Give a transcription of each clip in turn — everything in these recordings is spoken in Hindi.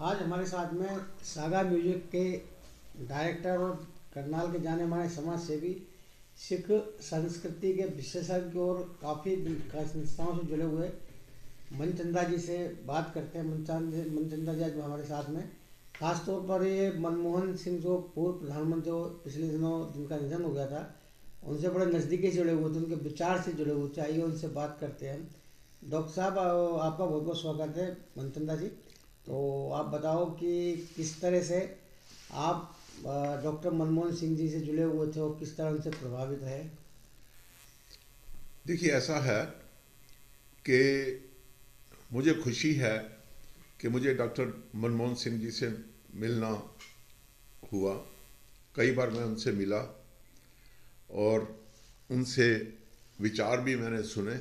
आज हमारे साथ में सागा म्यूजिक के डायरेक्टर और करनाल के जाने माने समाज सेवी, सिख संस्कृति के विशेषज्ञ और काफ़ी संस्थाओं से जुड़े हुए मनचंदा जी से बात करते हैं। मनचंदा जी आज हमारे साथ में, खासतौर पर ये मनमोहन सिंह जो पूर्व प्रधानमंत्री जो पिछले दिनों जिनका निधन हो गया था, उनसे बड़े नज़दीकी से जुड़े हुए थे, उनके विचार से जुड़े हुए थे। आइए उनसे बात करते हैं। डॉक्टर साहब, आपका बहुत बहुत स्वागत है मनचंदा जी। तो आप बताओ कि किस तरह से आप डॉक्टर मनमोहन सिंह जी से जुड़े हुए थे और किस तरह उनसे प्रभावित रहे। देखिए, ऐसा है कि मुझे खुशी है कि मुझे डॉक्टर मनमोहन सिंह जी से मिलना हुआ। कई बार मैं उनसे मिला और उनसे विचार भी मैंने सुने,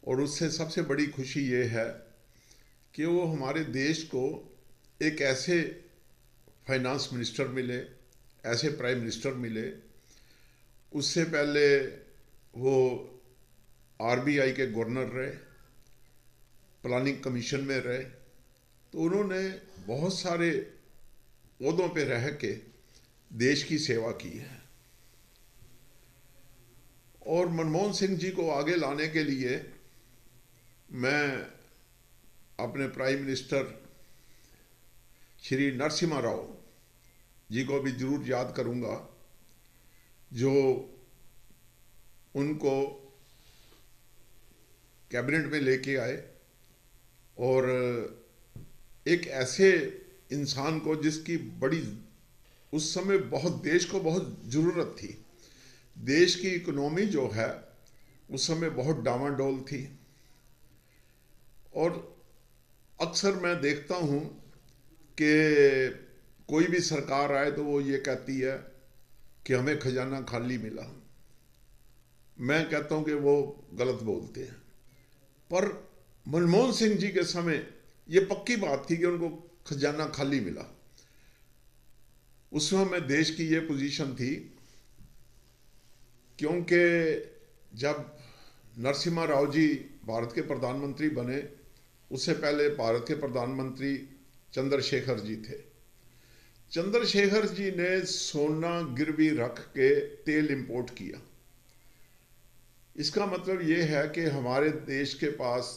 और उससे सबसे बड़ी खुशी ये है कि वो हमारे देश को एक ऐसे फाइनेंस मिनिस्टर मिले, ऐसे प्राइम मिनिस्टर मिले। उससे पहले वो आरबीआई के गवर्नर रहे, प्लानिंग कमीशन में रहे, तो उन्होंने बहुत सारे ओहदों पे रह के देश की सेवा की है। और मनमोहन सिंह जी को आगे लाने के लिए मैं अपने प्राइम मिनिस्टर श्री नरसिम्हा राव जी को भी जरूर याद करूंगा, जो उनको कैबिनेट में लेके आए और एक ऐसे इंसान को जिसकी बड़ी उस समय बहुत देश को बहुत ज़रूरत थी। देश की इकोनॉमी जो है उस समय बहुत डामाडोल थी, और अक्सर मैं देखता हूँ कि कोई भी सरकार आए तो वो ये कहती है कि हमें खजाना खाली मिला। मैं कहता हूँ कि वो गलत बोलते हैं, पर मनमोहन सिंह जी के समय ये पक्की बात थी कि उनको खजाना खाली मिला। उस समय देश की ये पोजीशन थी, क्योंकि जब नरसिम्हा राव जी भारत के प्रधानमंत्री बने, उससे पहले भारत के प्रधानमंत्री चंद्रशेखर जी थे। चंद्रशेखर जी ने सोना गिरवी रख के तेल इंपोर्ट किया। इसका मतलब ये है कि हमारे देश के पास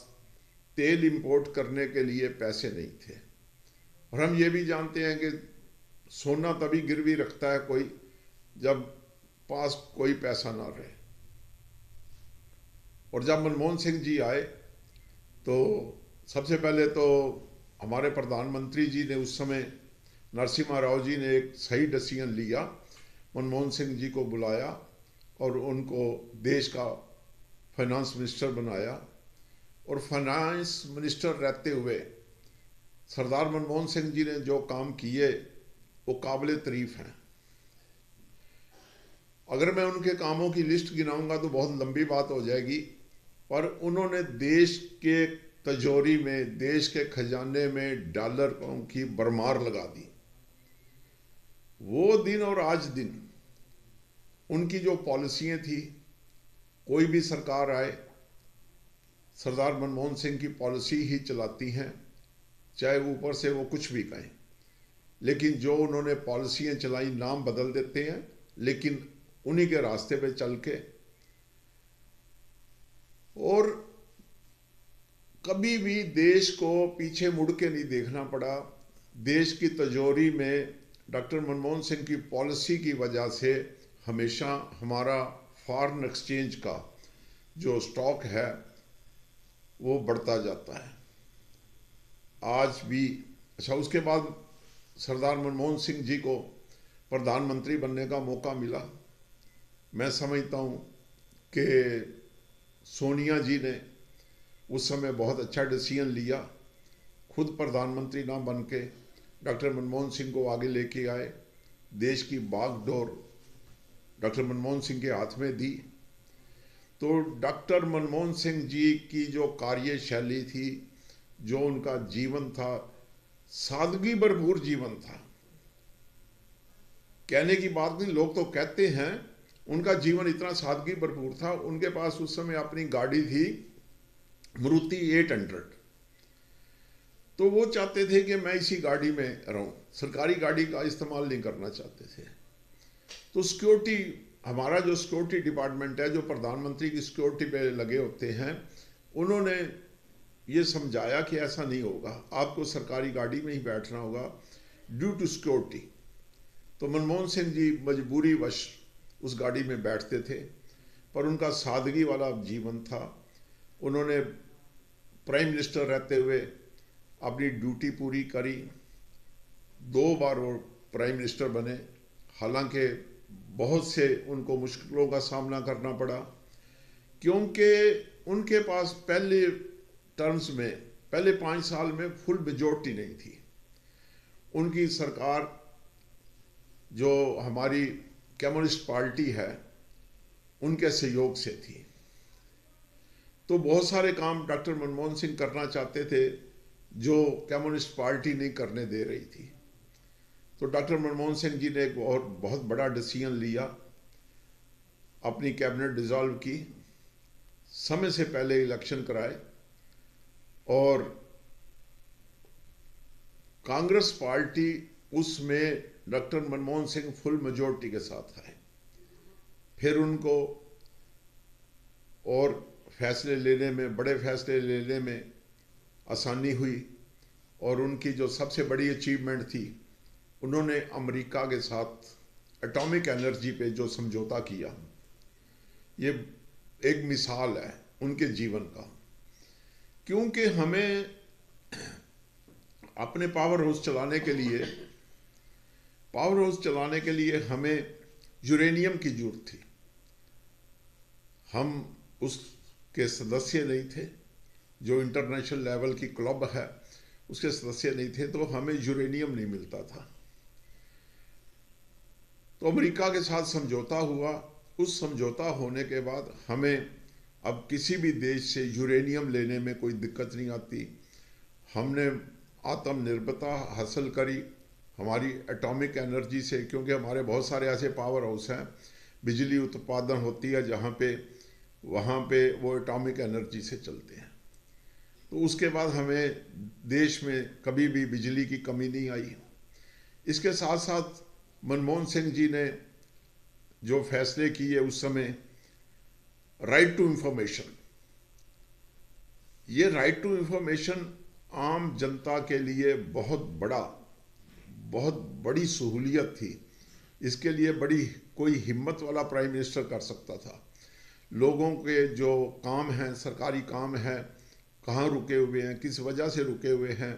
तेल इंपोर्ट करने के लिए पैसे नहीं थे। और हम ये भी जानते हैं कि सोना तभी गिरवी रखता है कोई जब पास कोई पैसा ना रहे। और जब मनमोहन सिंह जी आए तो सबसे पहले तो हमारे प्रधानमंत्री जी ने उस समय नरसिम्हा राव जी ने एक सही डिसीजन लिया, मनमोहन सिंह जी को बुलाया और उनको देश का फाइनेंस मिनिस्टर बनाया। और फाइनेंस मिनिस्टर रहते हुए सरदार मनमोहन सिंह जी ने जो काम किए वो काबिल तारीफ हैं। अगर मैं उनके कामों की लिस्ट गिनाऊंगा तो बहुत लंबी बात हो जाएगी, पर उन्होंने देश के तिजोरी में, देश के खजाने में डॉलरों की भरमार लगा दी। वो दिन और आज दिन उनकी जो पॉलिसियां थी, कोई भी सरकार आए सरदार मनमोहन सिंह की पॉलिसी ही चलाती हैं, चाहे ऊपर से वो कुछ भी कहें। लेकिन जो उन्होंने पॉलिसियां चलाई, नाम बदल देते हैं लेकिन उन्हीं के रास्ते पे चल के, और कभी भी देश को पीछे मुड़ के नहीं देखना पड़ा। देश की तिजोरी में डॉक्टर मनमोहन सिंह की पॉलिसी की वजह से हमेशा हमारा फॉरेन एक्सचेंज का जो स्टॉक है वो बढ़ता जाता है आज भी। अच्छा, उसके बाद सरदार मनमोहन सिंह जी को प्रधानमंत्री बनने का मौका मिला। मैं समझता हूँ कि सोनिया जी ने उस समय बहुत अच्छा डिसीजन लिया, खुद प्रधानमंत्री ना बन के डॉक्टर मनमोहन सिंह को आगे लेके आए, देश की बागडोर डॉक्टर मनमोहन सिंह के हाथ में दी। तो डॉक्टर मनमोहन सिंह जी की जो कार्यशैली थी, जो उनका जीवन था, सादगी भरपूर जीवन था। कहने की बात नहीं, लोग तो कहते हैं, उनका जीवन इतना सादगी भरपूर था। उनके पास उस समय अपनी गाड़ी थी मारुति 800, तो वो चाहते थे कि मैं इसी गाड़ी में रहूं, सरकारी गाड़ी का इस्तेमाल नहीं करना चाहते थे। तो सिक्योरिटी, हमारा जो सिक्योरिटी डिपार्टमेंट है, जो प्रधानमंत्री की सिक्योरिटी पे लगे होते हैं, उन्होंने ये समझाया कि ऐसा नहीं होगा, आपको सरकारी गाड़ी में ही बैठना होगा ड्यू टू सिक्योरिटी। तो मनमोहन सिंह जी मजबूरीवश उस गाड़ी में बैठते थे, पर उनका सादगी वाला जीवन था। उन्होंने प्राइम मिनिस्टर रहते हुए अपनी ड्यूटी पूरी करी, 2 बार वो प्राइम मिनिस्टर बने। हालांकि बहुत से उनको मुश्किलों का सामना करना पड़ा, क्योंकि उनके पास पहले टर्म्स में, पहले 5 साल में फुल मेजॉरिटी नहीं थी। उनकी सरकार जो हमारी कम्युनिस्ट पार्टी है, उनके सहयोग से थी। तो बहुत सारे काम डॉक्टर मनमोहन सिंह करना चाहते थे जो कम्युनिस्ट पार्टी नहीं करने दे रही थी। तो डॉक्टर मनमोहन सिंह जी ने एक बहुत बड़ा डिसीजन लिया, अपनी कैबिनेट डिसॉल्व की, समय से पहले इलेक्शन कराए और कांग्रेस पार्टी उसमें doctor Manmohan Singh full majority के साथ आए। फिर उनको और फैसले लेने में, बड़े फैसले लेने में आसानी हुई। और उनकी जो सबसे बड़ी अचीवमेंट थी, उन्होंने अमेरिका के साथ एटॉमिक एनर्जी पे जो समझौता किया, ये एक मिसाल है उनके जीवन का। क्योंकि हमें अपने पावर हाउस चलाने के लिए हमें यूरेनियम की जरूरत थी। हम उसके सदस्य नहीं थे, जो इंटरनेशनल लेवल की क्लब है उसके सदस्य नहीं थे, तो हमें यूरेनियम नहीं मिलता था। तो अमेरिका के साथ समझौता हुआ। उस समझौता होने के बाद हमें अब किसी भी देश से यूरेनियम लेने में कोई दिक्कत नहीं आती। हमने आत्मनिर्भरता हासिल करी हमारी एटॉमिक एनर्जी से, क्योंकि हमारे बहुत सारे ऐसे पावर हाउस हैं, बिजली उत्पादन होती है वहाँ पे वो एटॉमिक एनर्जी से चलते हैं। तो उसके बाद हमें देश में कभी भी बिजली की कमी नहीं आई। इसके साथ साथ मनमोहन सिंह जी ने जो फैसले किए उस समय, राइट टू इंफॉर्मेशन, ये राइट टू इंफॉर्मेशन आम जनता के लिए बहुत बड़ी सहूलियत थी। इसके लिए बड़ी कोई हिम्मत वाला प्राइम मिनिस्टर कर सकता था। लोगों के जो काम हैं, सरकारी काम हैं, कहाँ रुके हुए हैं, किस वजह से रुके हुए हैं,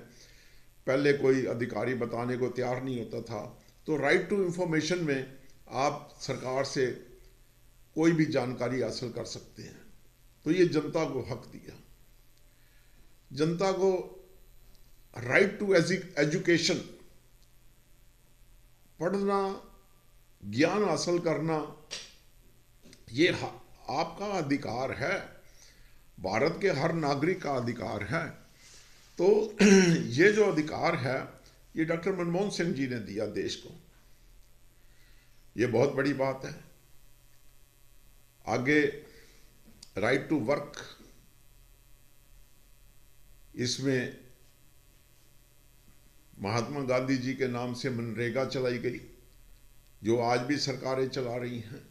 पहले कोई अधिकारी बताने को तैयार नहीं होता था। तो राइट टू इंफॉर्मेशन में आप सरकार से कोई भी जानकारी हासिल कर सकते हैं। तो ये जनता को हक दिया, जनता को राइट टू एजुकेशन, पढ़ना, ज्ञान हासिल करना, ये आपका अधिकार है, भारत के हर नागरिक का अधिकार है। तो ये जो अधिकार है, ये डॉक्टर मनमोहन सिंह जी ने दिया देश को, ये बहुत बड़ी बात है। आगे राइट टू वर्क, इसमें महात्मा गांधी जी के नाम से मनरेगा चलाई गई, जो आज भी सरकारें चला रही हैं।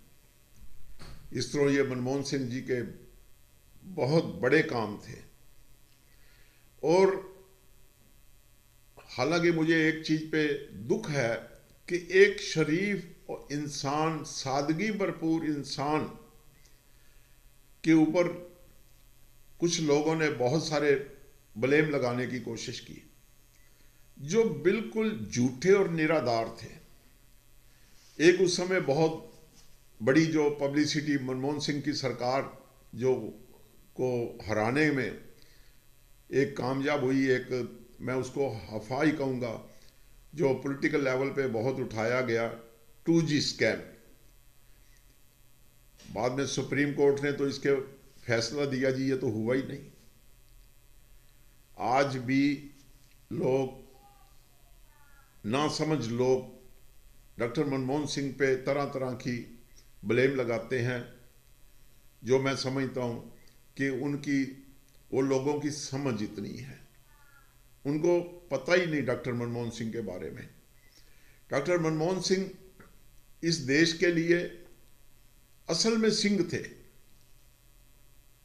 इस तरह ये मनमोहन सिंह जी के बहुत बड़े काम थे। और हालांकि मुझे एक चीज पे दुख है कि एक शरीफ और इंसान, सादगी भरपूर इंसान के ऊपर कुछ लोगों ने बहुत सारे ब्लेम लगाने की कोशिश की, जो बिल्कुल झूठे और निराधार थे। एक उस समय बहुत बड़ी जो पब्लिसिटी मनमोहन सिंह की सरकार जो को हराने में एक कामयाब हुई, एक मैं उसको अफवाह ही कहूँगा, जो पॉलिटिकल लेवल पे बहुत उठाया गया, 2G स्कैम। बाद में सुप्रीम कोर्ट ने तो इसके फैसला दिया, जी ये तो हुआ ही नहीं। आज भी लोग, नासमझ लोग डॉक्टर मनमोहन सिंह पे तरह तरह की ब्लेम लगाते हैं, जो मैं समझता हूँ कि वो लोगों की समझ इतनी है उनको पता ही नहीं डॉक्टर मनमोहन सिंह के बारे में। डॉक्टर मनमोहन सिंह इस देश के लिए असल में सिंह थे।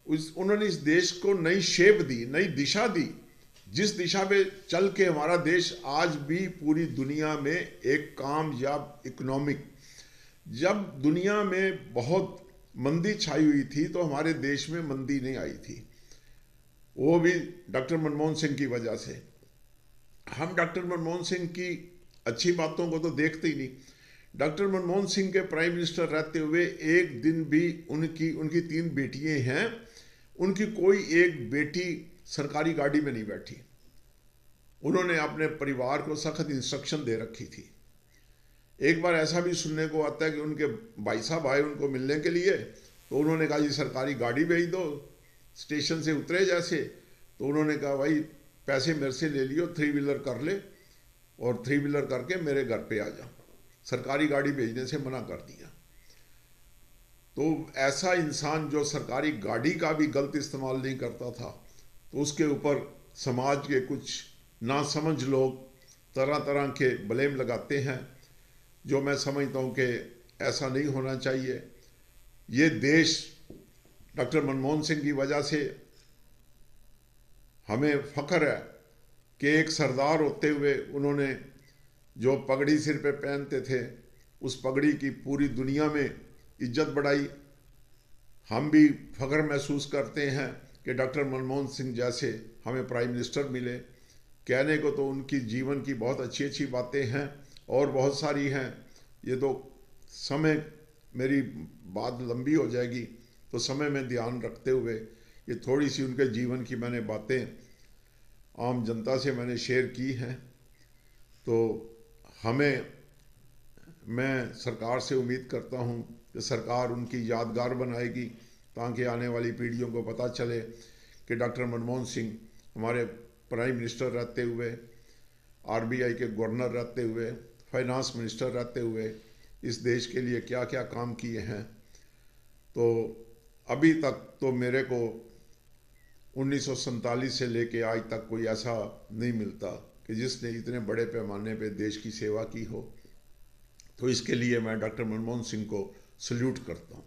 उन्होंने इस देश को नई शेप दी, नई दिशा दी, जिस दिशा में चल के हमारा देश आज भी पूरी दुनिया में एक कामयाब इकोनॉमिक, जब दुनिया में बहुत मंदी छाई हुई थी तो हमारे देश में मंदी नहीं आई थी, वो भी डॉक्टर मनमोहन सिंह की वजह से। हम डॉक्टर मनमोहन सिंह की अच्छी बातों को तो देखते ही नहीं। डॉक्टर मनमोहन सिंह के प्राइम मिनिस्टर रहते हुए एक दिन भी उनकी 3 बेटियां हैं, उनकी कोई एक बेटी सरकारी गाड़ी में नहीं बैठी। उन्होंने अपने परिवार को सख्त इंस्ट्रक्शन दे रखी थी। एक बार ऐसा भी सुनने को आता है कि उनके भाई साहब आए उनको मिलने के लिए, तो उन्होंने कहा जी सरकारी गाड़ी भेज दो, स्टेशन से उतरे जैसे, तो उन्होंने कहा भाई पैसे मेरे से ले लियो, 3 व्हीलर कर ले और 3 व्हीलर करके मेरे घर पे आ जा। सरकारी गाड़ी भेजने से मना कर दिया। तो ऐसा इंसान जो सरकारी गाड़ी का भी गलत इस्तेमाल नहीं करता था, तो उसके ऊपर समाज के कुछ नासमझ लोग तरह तरह के ब्लेम लगाते हैं, जो मैं समझता हूँ कि ऐसा नहीं होना चाहिए। ये देश डॉक्टर मनमोहन सिंह की वजह से हमें फख्र है कि एक सरदार होते हुए उन्होंने जो पगड़ी सिर पे पहनते थे, उस पगड़ी की पूरी दुनिया में इज्जत बढ़ाई। हम भी फख्र महसूस करते हैं कि डॉक्टर मनमोहन सिंह जैसे हमें प्राइम मिनिस्टर मिले। कहने को तो उनकी जीवन की बहुत अच्छी अच्छी बातें हैं और बहुत सारी हैं। ये तो समय, मेरी बात लंबी हो जाएगी, तो समय में ध्यान रखते हुए ये थोड़ी सी उनके जीवन की मैंने बातें आम जनता से मैंने शेयर की हैं। तो मैं सरकार से उम्मीद करता हूँ कि सरकार उनकी यादगार बनाएगी, ताकि आने वाली पीढ़ियों को पता चले कि डॉक्टर मनमोहन सिंह हमारे प्राइम मिनिस्टर रहते हुए, आरबीआई के गवर्नर रहते हुए, फाइनेंस मिनिस्टर रहते हुए इस देश के लिए क्या क्या काम किए हैं। तो अभी तक तो मेरे को 1947 से लेके आज तक कोई ऐसा नहीं मिलता कि जिसने इतने बड़े पैमाने पे देश की सेवा की हो। तो इसके लिए मैं डॉक्टर मनमोहन सिंह को सल्यूट करता हूँ।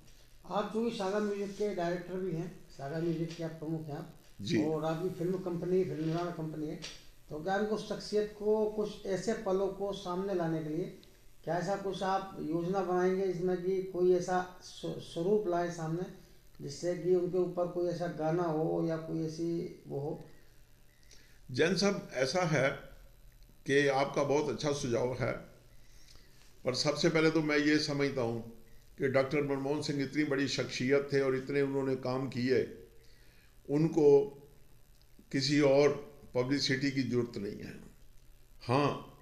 आप जो सागा म्यूजिक के डायरेक्टर भी हैं, सागा म्यूजिक के आप प्रमुख हैं आप जी। और आपकी फिल्म निर्माण कंपनी है, तो क्या उनको शख्सियत को कुछ ऐसे पलों को सामने लाने के लिए क्या ऐसा कुछ आप योजना बनाएंगे जिसमें कि कोई ऐसा स्वरूप लाए सामने, जिससे कि उनके ऊपर कोई ऐसा गाना हो या कोई ऐसी वो हो? जैन साहब, ऐसा है कि आपका बहुत अच्छा सुझाव है, पर सबसे पहले तो मैं ये समझता हूँ कि डॉक्टर मनमोहन सिंह इतनी बड़ी शख्सियत थे और इतने उन्होंने काम किए, उनको किसी और पब्लिसिटी की ज़रूरत नहीं है। हाँ,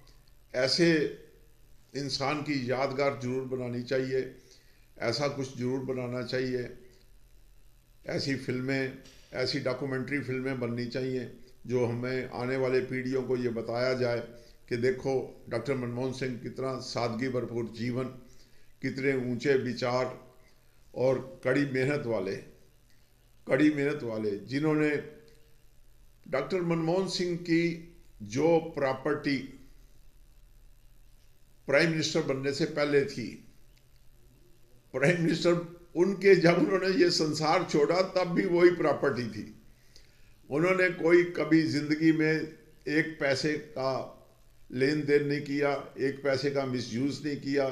ऐसे इंसान की यादगार जरूर बनानी चाहिए, ऐसा कुछ जरूर बनाना चाहिए, ऐसी फिल्में, ऐसी डॉक्यूमेंट्री फिल्में बननी चाहिए जो हमें आने वाले पीढ़ियों को ये बताया जाए कि देखो डॉक्टर मनमोहन सिंह कितना सादगी भरपूर जीवन, कितने ऊंचे विचार और कड़ी मेहनत वाले, जिन्होंने डॉक्टर मनमोहन सिंह की जो प्रॉपर्टी प्राइम मिनिस्टर बनने से पहले थी, प्राइम मिनिस्टर उनके जब उन्होंने ये संसार छोड़ा तब भी वही प्रॉपर्टी थी। उन्होंने कोई कभी जिंदगी में एक पैसे का लेन देन नहीं किया, एक पैसे का मिसयूज नहीं किया।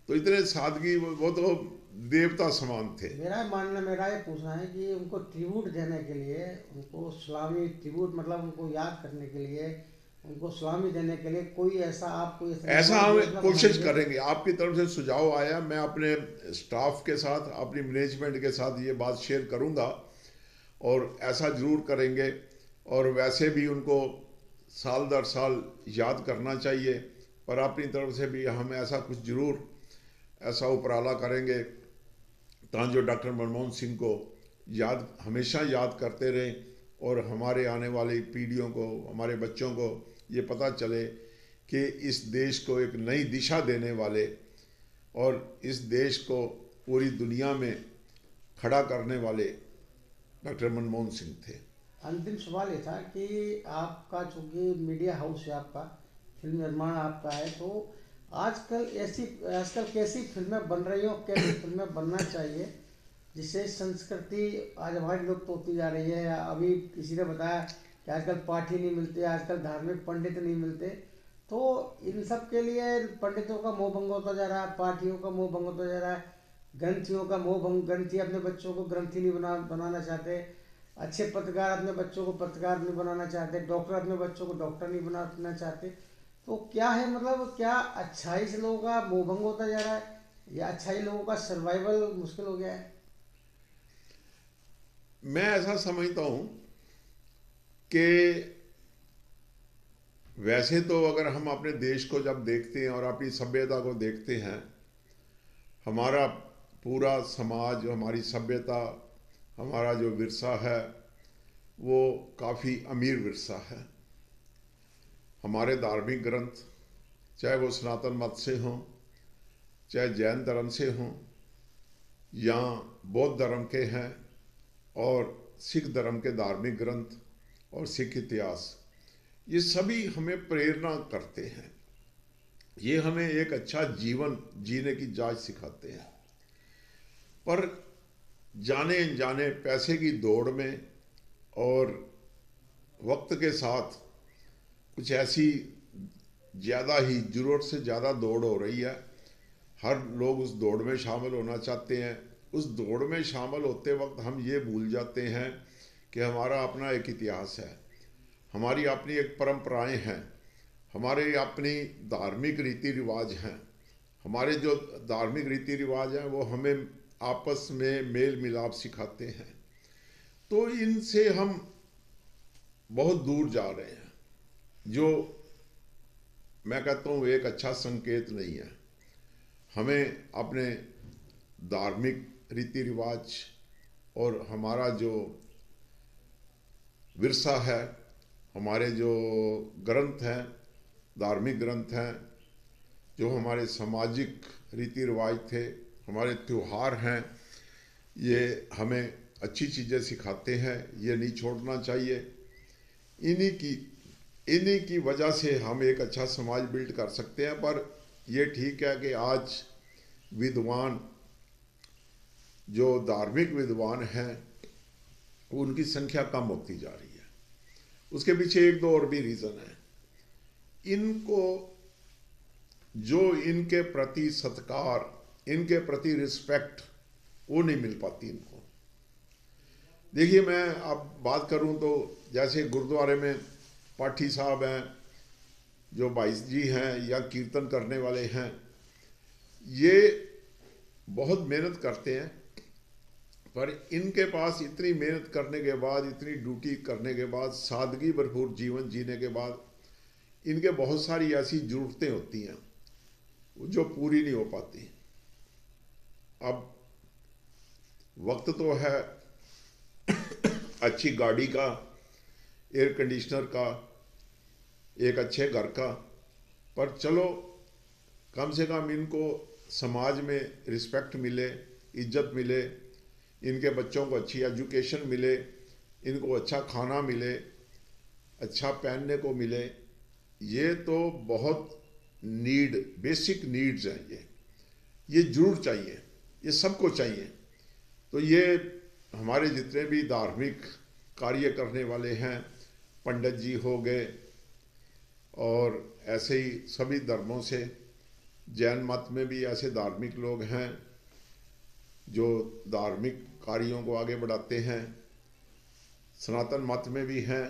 तो इतने सादगी, वो तो देवता समान थे। मेरा ये पूछना है कि उनको ट्रिब्यूट देने के लिए, उनको सलामी ट्रिब्यूट मतलब उनको याद करने के लिए, उनको सलामी देने के लिए कोई ऐसा आप कोई ऐसा हम कोशिश करेंगे। आपकी तरफ से सुझाव आया, मैं अपने स्टाफ के साथ, अपनी मैनेजमेंट के साथ ये बात शेयर करूंगा और ऐसा जरूर करेंगे। और वैसे भी उनको साल दर साल याद करना चाहिए, पर अपनी तरफ से भी हम ऐसा कुछ जरूर ऐसा उपराला करेंगे ताकि जो डॉक्टर मनमोहन सिंह को हमेशा याद करते रहें और हमारे आने वाली पीढ़ियों को, हमारे बच्चों को ये पता चले कि इस देश को एक नई दिशा देने वाले और इस देश को पूरी दुनिया में खड़ा करने वाले डॉक्टर मनमोहन सिंह थे। अंतिम सवाल ये था कि आपका चूंकि मीडिया हाउस है, आपका फिल्म निर्माण आपका है, तो आजकल कैसी फिल्में बन रही हो, कैसी फिल्में बनना चाहिए जिससे संस्कृति आज हमारी लुप्त होती जा रही है। अभी किसी ने बताया कि आजकल पाठी नहीं मिलते, आजकल धार्मिक पंडित नहीं मिलते, तो इन सब के लिए पंडितों का मोह भंग होता जा रहा है, पाठियों का मोह भंग होता जा रहा है, ग्रंथियों का मोह भंग, ग्रंथी अपने बच्चों को ग्रंथी नहीं बनाना चाहते, अच्छे पत्रकार अपने बच्चों को पत्रकार नहीं बनाना चाहते, डॉक्टर अपने बच्चों को डॉक्टर नहीं बनाना चाहते। तो क्या है, मतलब क्या अच्छाई से लोगों का मोह भंग होता जा रहा है या अच्छाई लोगों का सर्वाइवल मुश्किल हो गया है? मैं ऐसा समझता हूँ कि वैसे तो अगर हम अपने देश को जब देखते हैं और अपनी सभ्यता को देखते हैं, हमारा पूरा समाज, हमारी सभ्यता, हमारा जो विरसा है वो काफ़ी अमीर विरसा है। हमारे धार्मिक ग्रंथ, चाहे वो सनातन मत से हों, चाहे जैन धर्म से हों, या बौद्ध धर्म के हैं, और सिख धर्म के धार्मिक ग्रंथ और सिख इतिहास, ये सभी हमें प्रेरणा करते हैं। ये हमें एक अच्छा जीवन जीने की जाच सिखाते हैं। पर जाने अनजाने पैसे की दौड़ में और वक्त के साथ कुछ ऐसी ज़्यादा ही ज़रूरत से ज़्यादा दौड़ हो रही है। हर लोग उस दौड़ में शामिल होना चाहते हैं। उस दौड़ में शामिल होते वक्त हम ये भूल जाते हैं कि हमारा अपना एक इतिहास है, हमारी अपनी एक परंपराएं हैं, हमारे अपनी धार्मिक रीति रिवाज हैं। हमारे जो धार्मिक रीति रिवाज हैं वो हमें आपस में मेल मिलाप सिखाते हैं। तो इनसे हम बहुत दूर जा रहे हैं, जो मैं कहता हूँ एक अच्छा संकेत नहीं है। हमें अपने धार्मिक रीति रिवाज और हमारा जो विरसा है, हमारे जो ग्रंथ हैं, धार्मिक ग्रंथ हैं, जो हमारे सामाजिक रीति रिवाज थे, हमारे त्यौहार हैं, ये हमें अच्छी चीज़ें सिखाते हैं। ये नहीं छोड़ना चाहिए। इन्हीं की वजह से हम एक अच्छा समाज बिल्ड कर सकते हैं। पर ये ठीक है कि आज विद्वान, जो धार्मिक विद्वान हैं, उनकी संख्या कम होती जा रही है। उसके पीछे एक दो और भी रीज़न है। इनको जो इनके प्रति सत्कार, इनके प्रति रिस्पेक्ट, वो नहीं मिल पाती इनको। देखिए, मैं अब बात करूं तो जैसे गुरुद्वारे में पाठी साहब हैं, जो भाई जी हैं, या कीर्तन करने वाले हैं, ये बहुत मेहनत करते हैं। पर इनके पास इतनी मेहनत करने के बाद, इतनी ड्यूटी करने के बाद, सादगी भरपूर जीवन जीने के बाद, इनके बहुत सारी ऐसी ज़रूरतें होती हैं जो पूरी नहीं हो पाती। अब वक्त तो है अच्छी गाड़ी का, एयर कंडीशनर का, एक अच्छे घर का, पर चलो कम से कम इनको समाज में रिस्पेक्ट मिले, इज्जत मिले, इनके बच्चों को अच्छी एजुकेशन मिले, इनको अच्छा खाना मिले, अच्छा पहनने को मिले। ये तो बहुत बेसिक नीड्स हैं। ये जरूर चाहिए, ये सबको चाहिए। तो ये हमारे जितने भी धार्मिक कार्य करने वाले हैं, पंडित जी हो गए, और ऐसे ही सभी धर्मों से, जैन मत में भी ऐसे धार्मिक लोग हैं जो धार्मिक कार्यों को आगे बढ़ाते हैं, सनातन मत में भी हैं,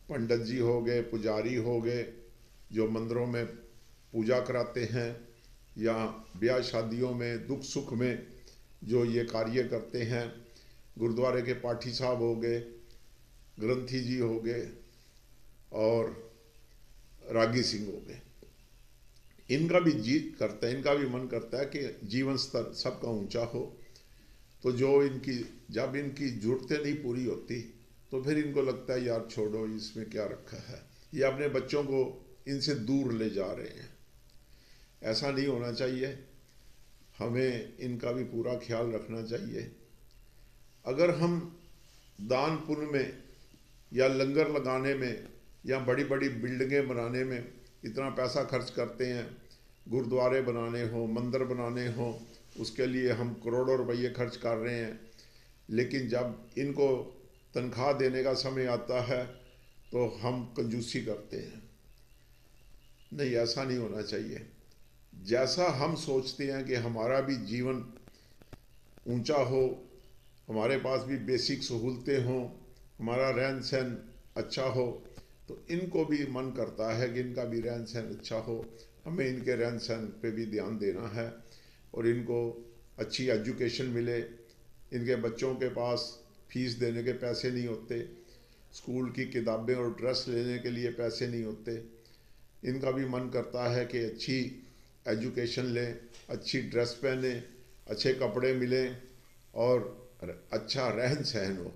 पंडित जी हो गए, पुजारी हो गए, जो मंदिरों में पूजा कराते हैं, या ब्याह शादियों में, दुख सुख में जो ये कार्य करते हैं। गुरुद्वारे के पाठी साहब हो गए, ग्रंथी जी हो गए, और रागी सिंह हो गए। इनका भी जी करता है, इनका भी मन करता है कि जीवन स्तर सबका ऊंचा हो। तो जब इनकी ज़रूरतें नहीं पूरी होती तो फिर इनको लगता है यार छोड़ो, इसमें क्या रखा है। ये अपने बच्चों को इनसे दूर ले जा रहे हैं। ऐसा नहीं होना चाहिए। हमें इनका भी पूरा ख्याल रखना चाहिए। अगर हम दान पुण्य में या लंगर लगाने में या बड़ी बड़ी बिल्डिंगें बनाने में इतना पैसा खर्च करते हैं, गुरुद्वारे बनाने हो, मंदिर बनाने हो, उसके लिए हम करोड़ों रुपये खर्च कर रहे हैं, लेकिन जब इनको तनख्वाह देने का समय आता है तो हम कंजूसी करते हैं। नहीं, ऐसा नहीं होना चाहिए। जैसा हम सोचते हैं कि हमारा भी जीवन ऊंचा हो, हमारे पास भी बेसिक सहूलतें हों, हमारा रहन सहन अच्छा हो, तो इनको भी मन करता है कि इनका भी रहन सहन अच्छा हो। हमें इनके रहन सहन पे भी ध्यान देना है और इनको अच्छी एजुकेशन मिले। इनके बच्चों के पास फीस देने के पैसे नहीं होते, स्कूल की किताबें और ड्रेस लेने के लिए पैसे नहीं होते। इनका भी मन करता है कि अच्छी एजुकेशन लें, अच्छी ड्रेस पहने, अच्छे कपड़े मिलें और अच्छा रहन सहन हो।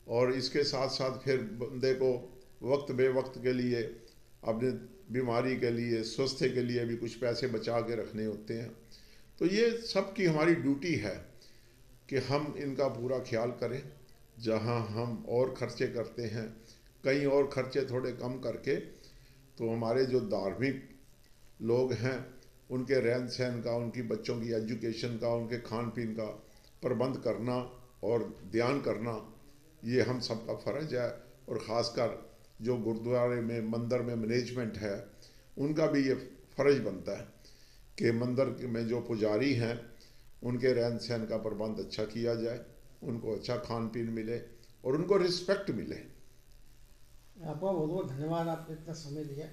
और इसके साथ साथ फिर बंदे को वक्त बे वक्त के लिए अपने बीमारी के लिए, स्वास्थ्य के लिए भी कुछ पैसे बचा के रखने होते हैं। तो ये सब की हमारी ड्यूटी है कि हम इनका पूरा ख्याल करें। जहाँ हम और खर्चे करते हैं, कहीं और खर्चे थोड़े कम करके, तो हमारे जो धार्मिक लोग हैं उनके रहन सहन का, उनकी बच्चों की एजुकेशन का, उनके खान पीन का प्रबंध करना और ध्यान करना, ये हम सबका फ़र्ज है। और ख़ासकर जो गुरुद्वारे में, मंदिर में मैनेजमेंट है, उनका भी ये फ़र्ज बनता है कि मंदिर में जो पुजारी हैं उनके रहन सहन का प्रबंध अच्छा किया जाए, उनको अच्छा खान पीन मिले और उनको रिस्पेक्ट मिले। आपका बहुत बहुत धन्यवाद, आपने इतना समय दिया।